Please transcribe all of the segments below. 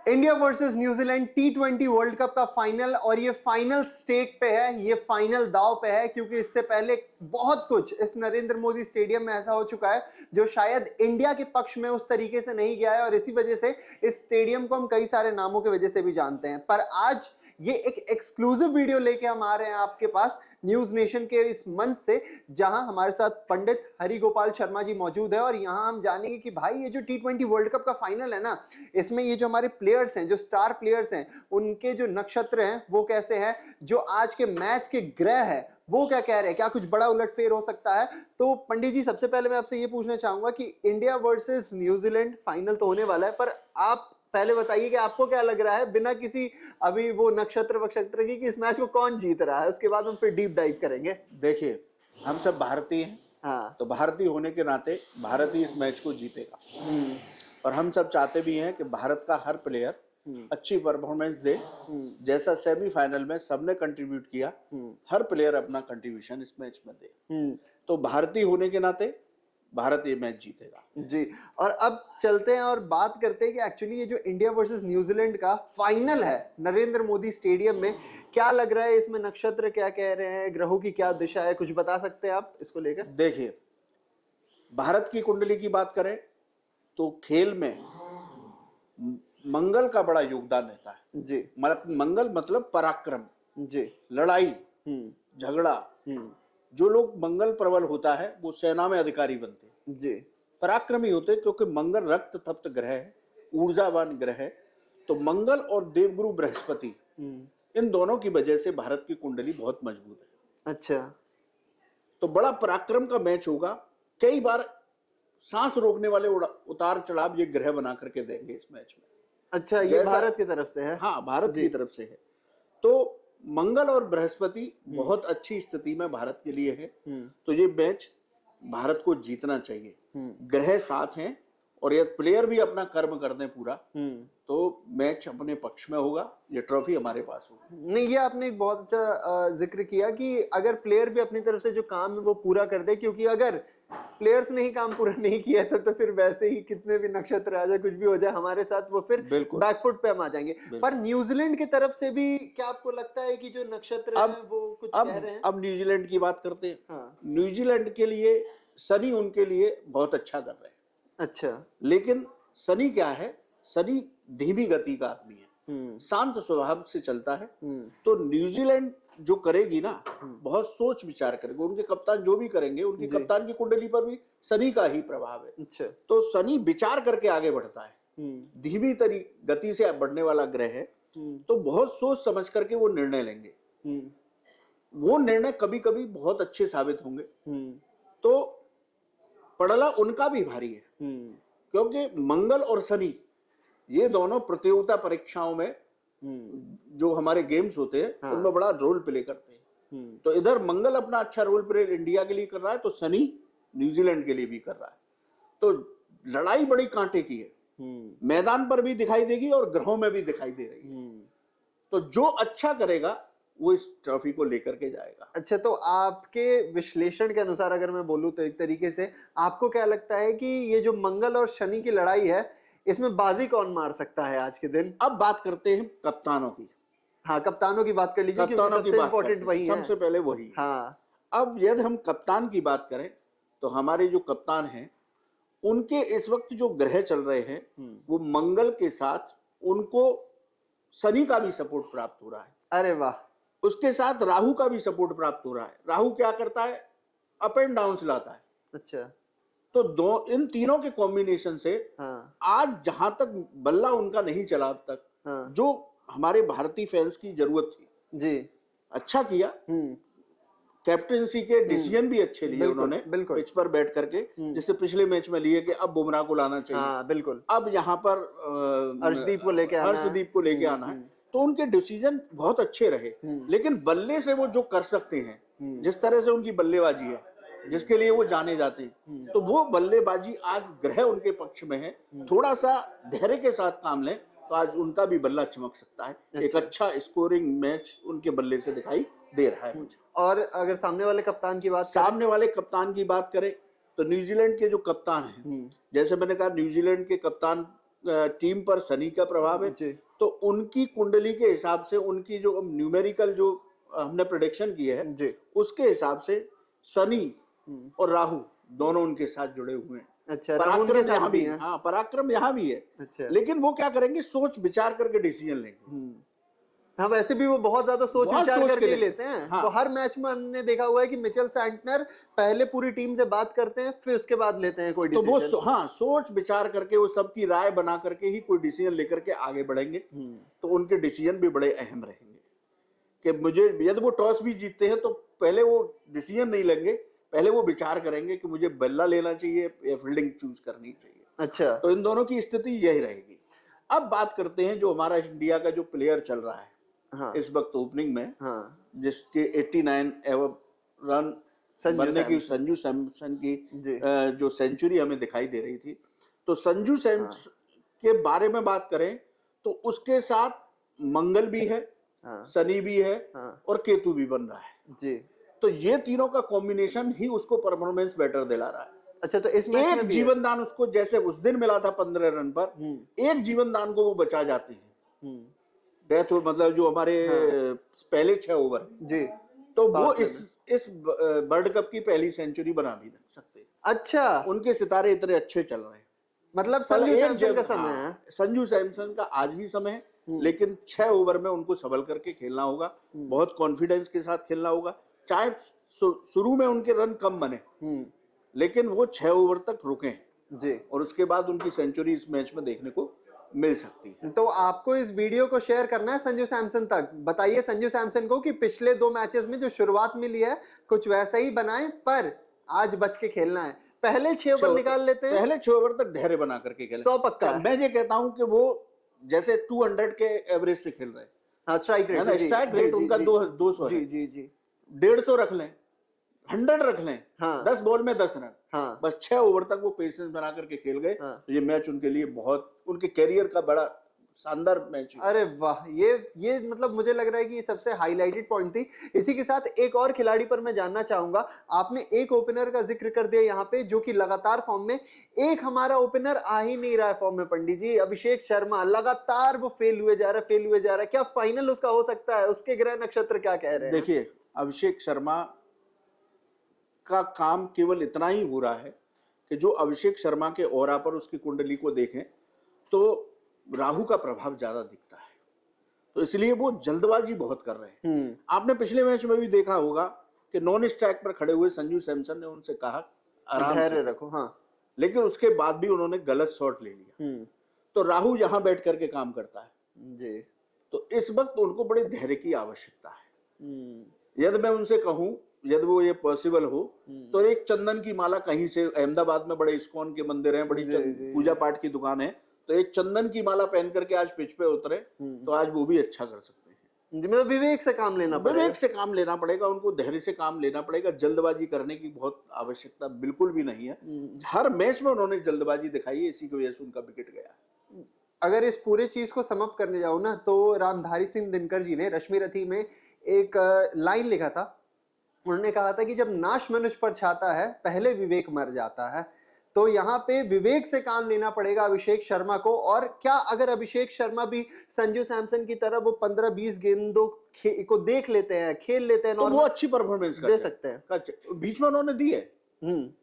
India versus New Zealand T20 world cup का final, और ये फाइनल स्टेक पे है, ये फाइनल दाव पे है, क्योंकि इससे पहले बहुत कुछ इस नरेंद्र मोदी स्टेडियम में ऐसा हो चुका है जो शायद इंडिया के पक्ष में उस तरीके से नहीं गया है, और इसी वजह से इस स्टेडियम को हम कई सारे नामों की वजह से भी जानते हैं। पर आज ये एक एक्सक्लूसिव वीडियो लेके हम आ रहे हैं आपके पास न्यूज नेशन के इस मंच से, जहां हमारे साथ पंडित हरि गोपाल शर्मा जी मौजूद है, और यहां हम जानेंगे कि भाई ये जो T20 वर्ल्ड कप का फाइनल है ना, इसमें ये जो हमारे प्लेयर्स हैं, जो स्टार प्लेयर्स हैं, उनके जो नक्षत्र हैं वो कैसे हैं, जो आज के मैच के ग्रह हैं वो क्या कह रहे हैं, क्या कुछ बड़ा उलटफेर हो सकता है। तो पंडित जी, सबसे पहले मैं आपसे ये पूछना चाहूंगा कि इंडिया वर्सेस न्यूजीलैंड फाइनल तो होने वाला है, पर आप पहले बताइए कि आपको क्या लग रहा है, बिना किसी अभी वो नक्षत्र वक्षत्र की, कि इस मैच को कौन जीत रहा है, उसके बाद हम फिर डीप डाइव करेंगे। देखिए, हम सब भारतीय हैं। हाँ, तो भारतीय होने के नाते भारत ही इस मैच को जीतेगा, और हम सब चाहते भी हैं कि भारत का हर प्लेयर अच्छी परफॉर्मेंस दे। जैसा सेमीफाइनल में सबने कंट्रीब्यूट किया, हर प्लेयर अपना कंट्रीब्यूशन इस मैच में दे। तो भारतीय होने के नाते भारत ये मैच जीतेगा जी। और अब चलते हैं और बात करते हैं कि एक्चुअली ये जो इंडिया वर्सेस न्यूजीलैंड का फाइनल है नरेंद्र मोदी स्टेडियम में, क्या लग रहा है, इसमें नक्षत्र क्या कह रहे हैं, ग्रहों की क्या दिशा है, कुछ बता सकते हैं आप इसको लेकर? देखिए, भारत की कुंडली की बात करें तो खेल में मंगल का बड़ा योगदान रहता है जी। मंगल मतलब पराक्रम जी। लड़ाई झगड़ा। जो लोग मंगल प्रबल होता है वो सेना में अधिकारी बनते हैं जी। पराक्रमी होते हैं, क्योंकि मंगल रक्त तप्त ग्रह है, ऊर्जावान ग्रह है। तो मंगल और देवगुरु बृहस्पति, इन दोनों की वजह से भारत की कुंडली बहुत मजबूत है। अच्छा। तो बड़ा पराक्रम का मैच होगा। कई बार सांस रोकने वाले उतार चढ़ाव ये ग्रह बना करके देंगे इस मैच में। अच्छा, ये भारत की तरफ से है? हाँ, भारत की तरफ से है। तो मंगल और बृहस्पति बहुत अच्छी स्थिति में भारत के लिए है। तो ये मैच भारत को जीतना चाहिए। ग्रह साथ हैं, और ये प्लेयर भी अपना कर्म कर दें पूरा, तो मैच अपने पक्ष में होगा, ये ट्रॉफी हमारे पास होगी। नहीं, ये आपने एक बहुत अच्छा जिक्र किया कि अगर प्लेयर भी अपनी तरफ से जो काम है वो पूरा कर दे, क्योंकि अगर प्लेयर्स ने ही काम पूरा नहीं किया था तो फिर वैसे ही कितने भी नक्षत्र आ जाए, कुछ भी हो जाए हमारे साथ, वो फिर बैकफुट पे हम आ जाएंगे। पर न्यूजीलैंड की तरफ से भी क्या आपको लगता है कि जो नक्षत्र हैं वो कुछ कह रहे हैं? अब न्यूजीलैंड की बात करते हैं। हाँ। न्यूजीलैंड के लिए सनी उनके लिए बहुत अच्छा कर रहे हैं। अच्छा। लेकिन सनी क्या है, सनी धीमी गति का आदमी है, शांत स्वभाव से चलता है। तो न्यूजीलैंड जो करेगी ना, बहुत सोच विचार करेगी। उनके कप्तान जो भी करेंगे, उनके कप्तान की कुंडली पर भी सनी का ही प्रभाव है। अच्छा। तो सनी विचार करके आगे बढ़ता है, धीमी गति से बढ़ने वाला ग्रह है। तो बहुत सोच समझ करके वो निर्णय लेंगे। वो निर्णय कभी कभी बहुत अच्छे साबित होंगे। तो पड़ला उनका भी भारी है, क्योंकि मंगल और शनि ये दोनों प्रतियोगिता परीक्षाओं में जो हमारे गेम्स होते हैं, हाँ, उनमें बड़ा रोल प्ले करते हैं। तो इधर मंगल अपना अच्छा रोल प्ले इंडिया के लिए कर रहा है, तो शनि न्यूजीलैंड के लिए भी कर रहा है। तो लड़ाई बड़ी कांटे की है, मैदान पर भी दिखाई देगी और ग्रहों में भी दिखाई दे रही है। तो जो अच्छा करेगा वो इस ट्रॉफी को लेकर के जाएगा। अच्छा, तो आपके विश्लेषण के अनुसार अगर मैं बोलूं तो एक तरीके से आपको क्या लगता है कि ये जो मंगल और शनि की लड़ाई है, इसमें बाजी कौन मार सकता है आज के दिन? अब बात करते हैं कप्तानों की। हाँ, कप्तानों की बात कर लीजिए, क्योंकि सबसे इंपॉर्टेंट वही है। सबसे पहले वही। हाँ। अब यदि हम कप्तान की बात करें तो हमारे जो कप्तान हैं, उनके इस वक्त जो ग्रह चल रहे हैं, वो मंगल के साथ उनको शनि का भी सपोर्ट प्राप्त हो रहा है। अरे वाह। उसके साथ राहु का भी सपोर्ट प्राप्त हो रहा है। राहु क्या करता है, अप एंड डाउन लाता है। अच्छा। तो इन तीनों के कॉम्बिनेशन से, हाँ, आज जहां तक बल्ला उनका नहीं चला अब तक, हाँ, जो हमारे भारतीय फैंस की जरूरत थी जी, अच्छा किया। कैप्टनसी के डिसीजन भी अच्छे लिए उन्होंने पिच पर बैठ करके, जिससे पिछले मैच में लिए कि अब बुमराह को लाना चाहिए। हाँ, बिल्कुल। अब यहाँ पर हर्षदीप को लेके आना है। तो उनके डिसीजन बहुत अच्छे रहे। लेकिन बल्ले से वो जो कर सकते हैं, जिस तरह से उनकी बल्लेबाजी है, जिसके लिए वो जाने जाते हैं, तो वो बल्लेबाजी आज ग्रह उनके पक्ष में है। थोड़ा सा धैर्य के साथ काम लें तो आज उनका भी बल्ला चमक सकता है। एक अच्छा स्कोरिंग मैच उनके बल्ले से दिखाई दे रहा है मुझे। और अगर सामने वाले कप्तान की बात करें तो न्यूजीलैंड के जो कप्तान हैं, जैसे मैंने कहा, न्यूजीलैंड के कप्तान टीम पर शनि का प्रभाव है, जी। तो उनकी कुंडली के हिसाब से उनकी जो न्यूमेरिकल जो हमने प्रेडिक्शन की है जी। उसके हिसाब से शनि और राहु दोनों उनके साथ जुड़े हुए हैं। अच्छा, राहु उनके पराक्रम साथ यहाँ भी भी, है। हाँ पराक्रम यहाँ भी है। अच्छा। लेकिन वो क्या करेंगे, सोच विचार करके डिसीजन लेंगे। हाँ, वैसे भी वो बहुत ज्यादा सोच बहुत विचार सोच करके के ही लेते लेते हैं। हाँ। वो हर मैच में हमने देखा हुआ है कि मिचेल सैंटनर पहले पूरी टीम से बात करते हैं, फिर उसके बाद लेते हैं कोई तो वो डिसीजन। हाँ सोच विचार करके वो सबकी राय बना करके ही कोई डिसीजन लेकर के आगे बढ़ेंगे। तो उनके डिसीजन भी बड़े अहम रहेंगे कि मुझे, यदि वो टॉस भी जीतते हैं तो पहले वो डिसीजन नहीं लेंगे, पहले वो विचार करेंगे कि मुझे बल्ला लेना चाहिए या फील्डिंग चूज करनी चाहिए। अच्छा। तो इन दोनों की स्थिति यही रहेगी। अब बात करते हैं जो हमारा इंडिया का जो प्लेयर चल रहा है हाँ। इस वक्त ओपनिंग में, हाँ। जिसके 89 एवं रन बनने की संजू सैमसन की जी। जो सेंचुरी हमें दिखाई दे रही थी, तो संजू सैमसन के बारे में बात करें तो उसके साथ मंगल भी है, शनि भी है और केतु भी बन रहा है जी। तो ये तीनों का कॉम्बिनेशन ही उसको परफॉर्मेंस बेटर दिला रहा है। अच्छा, तो इस मैच एक में भी जीवन दान उसको जैसे उस दिन मिला था 15 रन पर, एक जीवन दान को वो बचा जाते हैं डेथ, मतलब जो हमारे पहले 6 ओवर जी, तो वो इस वर्ल्ड कप की पहली सेंचुरी बना भी सकते हैं। अच्छा, उनके सितारे इतने अच्छे चल रहे हैं। मतलब संजू सैमसन का समय है। संजू सैमसन का आज भी समय है, लेकिन 6 ओवर में उनको संभल करके खेलना होगा, बहुत कॉन्फिडेंस के साथ खेलना होगा। चाहे शुरू में उनके रन कम बने, लेकिन वो 6 ओवर तक रुके जी, और उसके बाद उनकी सेंचुरी इस मैच में देखने को मिल सकती है। तो आपको इस वीडियो को शेयर करना है संजू सैमसन तक। बताइए संजू सैमसन को कि पिछले 2 मैचेस में जो शुरुआत मिली है कुछ वैसा ही बनाएं, पर आज बच के खेलना है। पहले 6 ओवर निकाल लेते हैं, पहले 6 ओवर तक धैर्य बना करके खेलें। 100 पक्का है। मैं ये कहता हूं कि वो जैसे 200 के एवरेज से खेल रहे हैं। हाँ, स्ट्राइक रेट, स्ट्राइक रेट उनका 200 जी है। जी जी, 150 रख लें, 100 रख लें, हाँ। 10 बॉल में 10 रन, हाँ। बस 6 ओवर तक वो पेशेंस बना करके खेल गए। तो ये मैच उनके लिए बहुत, उनके कैरियर का बड़ा शानदार मैच है। अरे वाह, ये मतलब मुझे लग रहा है कि ये सबसे हाईलाइटेड पॉइंट थी। इसी के साथ एक और खिलाड़ी पर मैं जानना चाहूंगा। आपने एक ओपनर का जिक्र कर दिया यहाँ पे जो कि लगातार फॉर्म में, एक हमारा ओपनर आ ही नहीं रहा है फॉर्म में, पंडित जी, अभिषेक शर्मा। लगातार वो फेल हुए जा रहा है। क्या फाइनल उसका हो सकता है? उसके ग्रह नक्षत्र क्या कह रहे हैं? देखिए, अभिषेक शर्मा का काम केवल इतना ही हो रहा है कि जो अभिषेक शर्मा के ऑरा पर उसकी कुंडली को देखें तो राहु का प्रभाव ज्यादा दिखता है, तो इसलिए वो जल्दबाजी बहुत कर रहे हैं। आपने पिछले मैच में भी देखा होगा कि नॉन स्ट्राइक पर खड़े हुए संजू सैमसन ने उनसे कहा आराम से रखो, हाँ, लेकिन उसके बाद भी उन्होंने गलत शॉट ले लिया। तो राहु यहाँ बैठ करके काम करता है जी, तो इस वक्त उनको बड़े धैर्य की आवश्यकता है। यदि मैं उनसे कहूं, यदि वो ये पॉसिबल हो तो एक चंदन की माला कहीं से, अहमदाबाद में बड़े इस्कॉन के मंदिर हैं, बड़ी पूजा पाठ की दुकान है, तो एक चंदन की माला पहन करके आज पिच पे उतरे तो आज वो भी अच्छा कर सकते हैं। मतलब विवेक से काम लेना पड़ेगा। विवेक से काम लेना पड़ेगा, उनको धैर्य से काम लेना पड़ेगा। जल्दबाजी करने की बहुत आवश्यकता बिल्कुल भी नहीं है। हर मैच में उन्होंने जल्दबाजी दिखाई है, इसी की वजह से उनका विकेट गया। अगर इस पूरे चीज को समाप्त करने जाऊं ना, तो रामधारी सिंह दिनकर जी ने रश्मि रथी में एक लाइन लिखा था। उन्होंने कहा था कि जब नाश मनुष्य पर छाता है पहले विवेक मर जाता है। तो यहाँ पे विवेक से काम लेना पड़ेगा अभिषेक शर्मा को। और क्या अगर अभिषेक शर्मा भी संजू सैमसन की तरह वो 15-20 गेंदों को देख लेते हैं, खेल लेते हैं, तो वो अच्छी परफॉर्मेंस दे सकते हैं। बीच में उन्होंने दी है,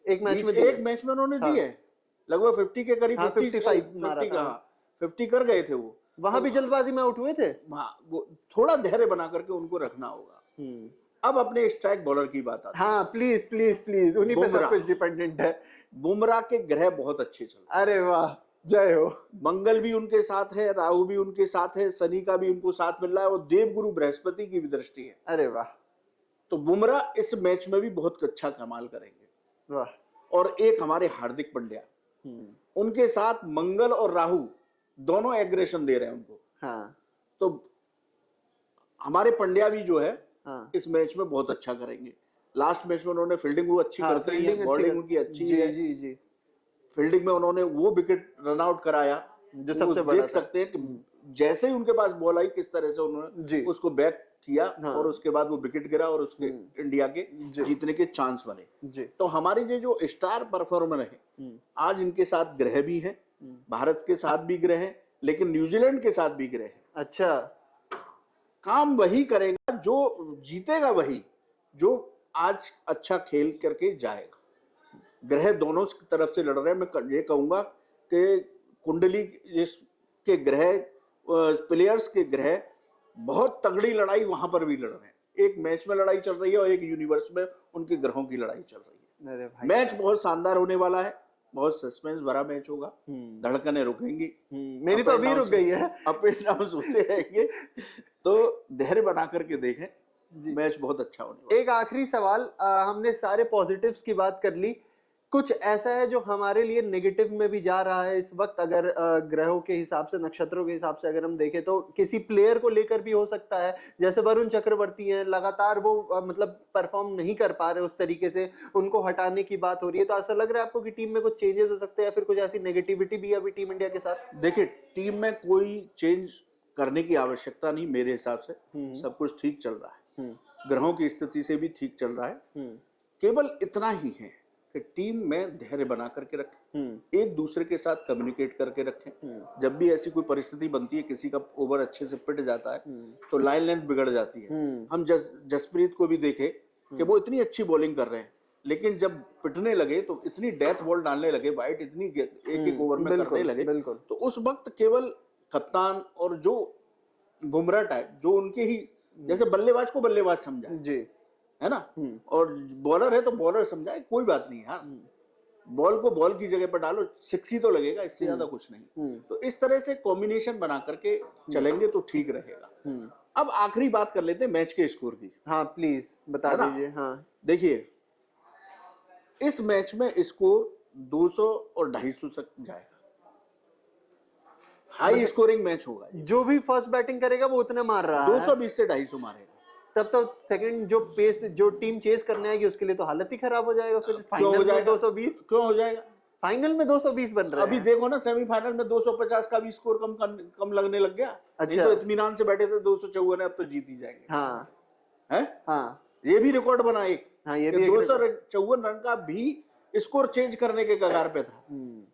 एक मैच में उन्होंने दी है, लगभग 50 के करीब, 55 मारा था। 50 कर गए थे वो। वहां भी जल्दबाजी में आउट हुए थे। वो थोड़ा धैर्य बना करके उनको रखना होगा। अब अपने स्ट्राइक बॉलर की बात आती है। हाँ, प्लीज प्लीज प्लीज, उन्हीं पे सब कुछ डिपेंडेंट है। बुमराह के ग्रह बहुत अच्छे चल रहे हैं। अरे वाह, जय हो। मंगल भी उनके साथ है, राहु भी उनके साथ है, शनि का भी उनको साथ मिल रहा है और देवगुरु बृहस्पति की भी दृष्टि है। अरे वाह, तो बुमराह इस मैच में भी बहुत अच्छा कमाल करेंगे। वाह। और एक हमारे हार्दिक पांड्या, उनके साथ मंगल और राहु दोनों एग्रेशन दे रहे हैं उनको। हाँ। तो हमारे पंड्या भी जो है इस मैच में बहुत अच्छा करेंगे। लास्ट मैच में उन्होंने फील्डिंग वो अच्छी करते हैं, बॉलिंग उनकी अच्छी है। जी जी, फील्डिंग में उन्होंने वो विकेट रन आउट कराया जो सबसे बड़ा देख सकते हैं कि जैसे ही उनके पास बॉल आई किस तरह से उन्होंने उसको बैक किया और उसके बाद वो विकेट गिरा और उसके इंडिया के जीतने के चांस बने। तो हमारे जो स्टार परफॉर्मर है आज इनके साथ ग्रह भी है भारत के साथ भी ग्रह हैं, लेकिन न्यूजीलैंड के साथ भी ग्रह हैं। अच्छा, काम वही करेगा जो जीतेगा, वही जो आज अच्छा खेल करके जाएगा। ग्रह दोनों तरफ से लड़ रहे हैं। मैं ये कहूंगा कि कुंडली के ग्रह, प्लेयर्स के ग्रह बहुत तगड़ी लड़ाई वहां पर भी लड़ रहे हैं। एक मैच में लड़ाई चल रही है और एक यूनिवर्स में उनके ग्रहों की लड़ाई चल रही है। अरे भाई, मैच बहुत शानदार होने वाला है, बहुत सस्पेंस भरा मैच होगा। धड़कनें रुकेंगी, मेरी तो अभी रुक गई है। अप एंड डाउन होते रहेंगे। तो धैर्य बना करके देखें, मैच बहुत अच्छा होने वाला है। एक आखिरी सवाल, हमने सारे पॉजिटिव्स की बात कर ली, कुछ ऐसा है जो हमारे लिए नेगेटिव में भी जा रहा है इस वक्त? अगर ग्रहों के हिसाब से, नक्षत्रों के हिसाब से अगर हम देखें तो किसी प्लेयर को लेकर भी हो सकता है। जैसे वरुण चक्रवर्ती हैं, लगातार वो मतलब परफॉर्म नहीं कर पा रहे उस तरीके से, उनको हटाने की बात हो रही है। तो ऐसा लग रहा है आपको कि टीम में कुछ चेंजेस हो सकते हैं या फिर कुछ ऐसी नेगेटिविटी भी है अभी टीम इंडिया के साथ? देखिए, टीम में कोई चेंज करने की आवश्यकता नहीं मेरे हिसाब से। सब कुछ ठीक चल रहा है, ग्रहों की स्थिति से भी ठीक चल रहा है। केवल इतना ही है कि टीम में धैर्य बना करके रखें, एक दूसरे के साथ कम्युनिकेट करके रखें। जब भी ऐसी कोई परिस्थिति बनती है, किसी का ओवर अच्छे से पिट जाता है तो लाइन लेंथ बिगड़ जाती है। हम जसप्रीत को भी देखे कि वो इतनी अच्छी बॉलिंग कर रहे हैं, लेकिन जब पिटने लगे तो इतनी डेथ बॉल डालने लगे, वाइट इतनी एक ओवर में करने लगे, तो उस वक्त केवल कप्तान और जो बुमराह टाइप, जो उनके ही जैसे बल्लेबाज को बल्लेबाज समझा जी, है ना, और बॉलर है तो बॉलर समझाए, कोई बात नहीं यार, बॉल को बॉल की जगह पर डालो, सिक्स ही तो लगेगा, इससे ज्यादा कुछ नहीं। तो इस तरह से कॉम्बिनेशन बना करके चलेंगे तो ठीक रहेगा। अब आखिरी बात कर लेते हैं मैच के स्कोर की। हाँ प्लीज बता दीजिए। हाँ देखिए, इस मैच में स्कोर 200 और 250 तक जाएगा। हाई स्कोरिंग मैच होगा। जो भी फर्स्ट बैटिंग करेगा वो उतना मार रहा है, 220 से 250 मारेगा। तब तो सेकंड जो पेस जो टीम चेस करने आएगी उसके लिए तो हालत ही खराब हो जाएगा। फिर फाइनल में 220 क्यों हो जाएगा? फाइनल में 220 बन रहा है। अभी देखो ना, सेमीफाइनल में 250 का भी स्कोर कम लगने लग गया। अच्छा, तो इत्मीनान से बैठे थे 254 है, अब तो जीत ही जाएंगे। हाँ है, हाँ ये भी रिकॉर्ड बना एक। हाँ, ये भी 254 रन का भी स्कोर चेंज करने के कगार पे था,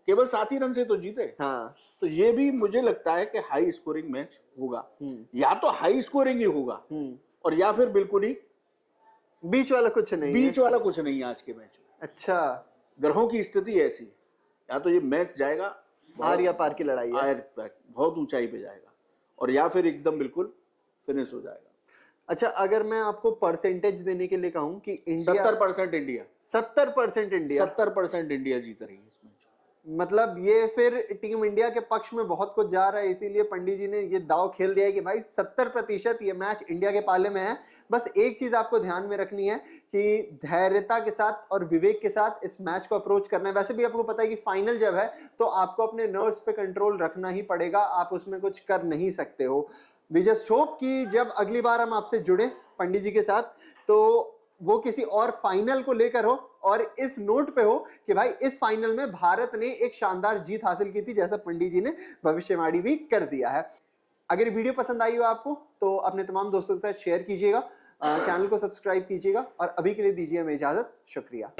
केवल 7 ही रन से तो जीते। हाँ, तो ये भी मुझे लगता है कि हाई स्कोरिंग मैच होगा। या तो हाई स्कोरिंग ही होगा और या फिर बिल्कुल ही बीच वाला कुछ नहीं, बीच वाला कुछ नहीं आज के मैच में। अच्छा, ग्रहों की स्थिति ऐसी है, या तो ये मैच जाएगा हार या पार की लड़ाई है, बहुत ऊंचाई पे जाएगा, और या फिर एकदम बिल्कुल फिनिश हो जाएगा। अच्छा, अगर मैं आपको परसेंटेज देने के लिए कहूं कि इंडिया 70% इंडिया, 70% इंडिया, 70% इंडिया जीत रही है इस मैच। मतलब ये फिर टीम इंडिया के पक्ष में बहुत कुछ जा रहा है, इसीलिए पंडित जी ने ये दाव खेल दिया है कि भाई 70% ये मैच इंडिया के पाले में है। बस एक चीज आपको ध्यान में रखनी है कि धैर्यता के साथ और विवेक के साथ इस मैच को अप्रोच करना है। वैसे भी आपको पता है कि फाइनल जब है तो आपको अपने नर्व्स पे कंट्रोल रखना ही पड़ेगा, आप उसमें कुछ कर नहीं सकते हो। वी जस्ट होप कि जब अगली बार हम आपसे जुड़े पंडित जी के साथ तो वो किसी और फाइनल को लेकर हो और इस नोट पे हो कि भाई इस फाइनल में भारत ने एक शानदार जीत हासिल की थी, जैसा पंडित जी ने भविष्यवाणी भी कर दिया है। अगर वीडियो पसंद आई हो आपको तो अपने तमाम दोस्तों के साथ शेयर कीजिएगा, चैनल को सब्सक्राइब कीजिएगा और अभी के लिए दीजिए हमें इजाजत। शुक्रिया।